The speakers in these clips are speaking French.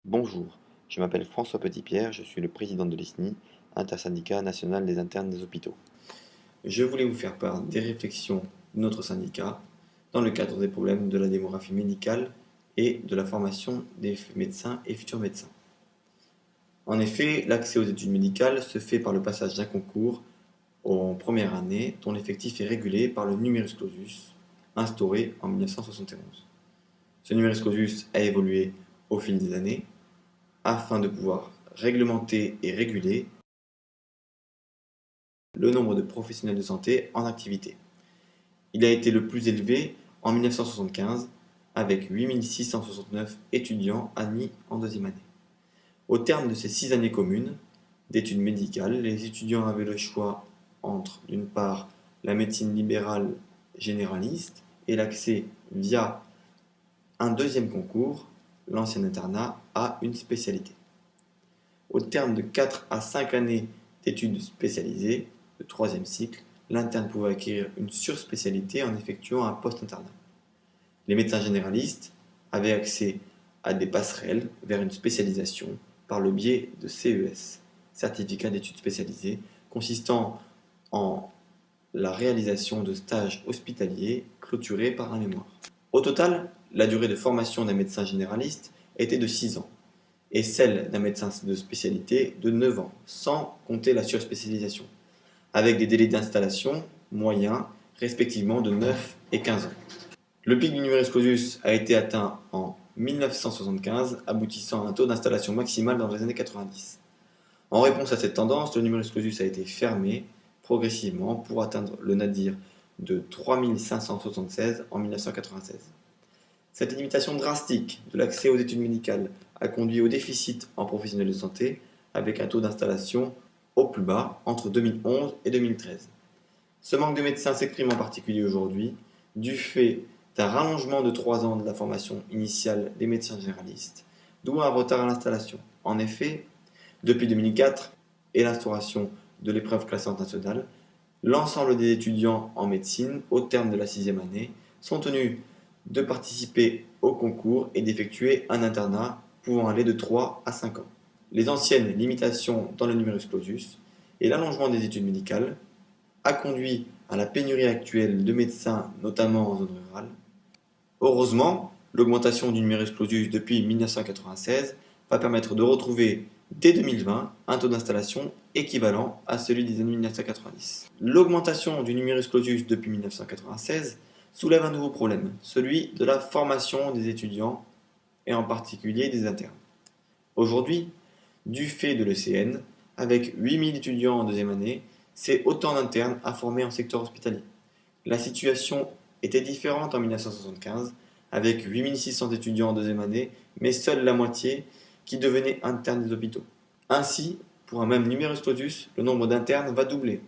Bonjour, je m'appelle François Petitpierre, je suis le président de l'ISNI, Intersyndicat national des internes des hôpitaux. Je voulais vous faire part des réflexions de notre syndicat dans le cadre des problèmes de la démographie médicale et de la formation des médecins et futurs médecins. En effet, l'accès aux études médicales se fait par le passage d'un concours en première année dont l'effectif est régulé par le numerus clausus instauré en 1971. Ce numerus clausus a évolué au fil des années afin de pouvoir réglementer et réguler le nombre de professionnels de santé en activité. Il a été le plus élevé en 1975 avec 8 669 étudiants admis en deuxième année. Au terme de ces 6 années communes d'études médicales, les étudiants avaient le choix entre, d'une part, la médecine libérale généraliste et l'accès via un deuxième concours, l'ancien internat, à une spécialité. Au terme de 4 à 5 années d'études spécialisées, de troisième cycle, l'interne pouvait acquérir une surspécialité en effectuant un post-internat. Les médecins généralistes avaient accès à des passerelles vers une spécialisation par le biais de CES, certificat d'études spécialisées, consistant en la réalisation de stages hospitaliers clôturés par un mémoire. Au total, la durée de formation d'un médecin généraliste était de 6 ans et celle d'un médecin de spécialité de 9 ans, sans compter la surspécialisation, avec des délais d'installation moyens respectivement de 9 et 15 ans. Le pic du numerus clausus a été atteint en 1975, aboutissant à un taux d'installation maximal dans les années 90. En réponse à cette tendance, le numerus clausus a été fermé progressivement pour atteindre le nadir de 3576 en 1996. Cette limitation drastique de l'accès aux études médicales a conduit au déficit en professionnels de santé, avec un taux d'installation au plus bas entre 2011 et 2013. Ce manque de médecins s'exprime en particulier aujourd'hui du fait d'un rallongement de 3 ans de la formation initiale des médecins généralistes, d'où un retard à l'installation. En effet, depuis 2004 et l'instauration de l'épreuve classante nationale, l'ensemble des étudiants en médecine, au terme de la 6e année, sont tenus de participer au concours et d'effectuer un internat pouvant aller de 3 à 5 ans. Les anciennes limitations dans le numerus clausus et l'allongement des études médicales a conduit à la pénurie actuelle de médecins, notamment en zone rurale. Heureusement, l'augmentation du numerus clausus depuis 1996 va permettre de retrouver dès 2020 un taux d'installation équivalent à celui des années 1990. L'augmentation du numerus clausus depuis 1996 soulève un nouveau problème, celui de la formation des étudiants et en particulier des internes. Aujourd'hui, du fait de l'ECN, avec 8000 étudiants en deuxième année, c'est autant d'internes à former en secteur hospitalier. La situation était différente en 1975, avec 8600 étudiants en deuxième année, mais seule la moitié qui devenaient internes des hôpitaux. Ainsi, pour un même numerus clausus, le nombre d'internes va doubler.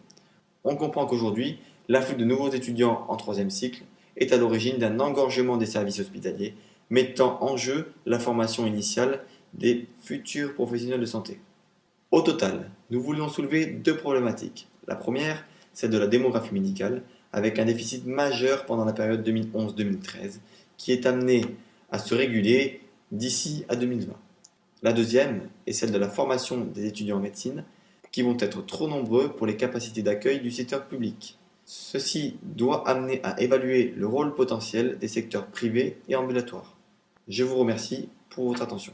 On comprend qu'aujourd'hui, l'afflux de nouveaux étudiants en troisième cycle est à l'origine d'un engorgement des services hospitaliers, mettant en jeu la formation initiale des futurs professionnels de santé. Au total, nous voulions soulever 2 problématiques. La première, celle de la démographie médicale, avec un déficit majeur pendant la période 2011-2013, qui est amené à se réguler d'ici à 2020. La deuxième est celle de la formation des étudiants en médecine, qui vont être trop nombreux pour les capacités d'accueil du secteur public. Ceci doit amener à évaluer le rôle potentiel des secteurs privés et ambulatoires. Je vous remercie pour votre attention.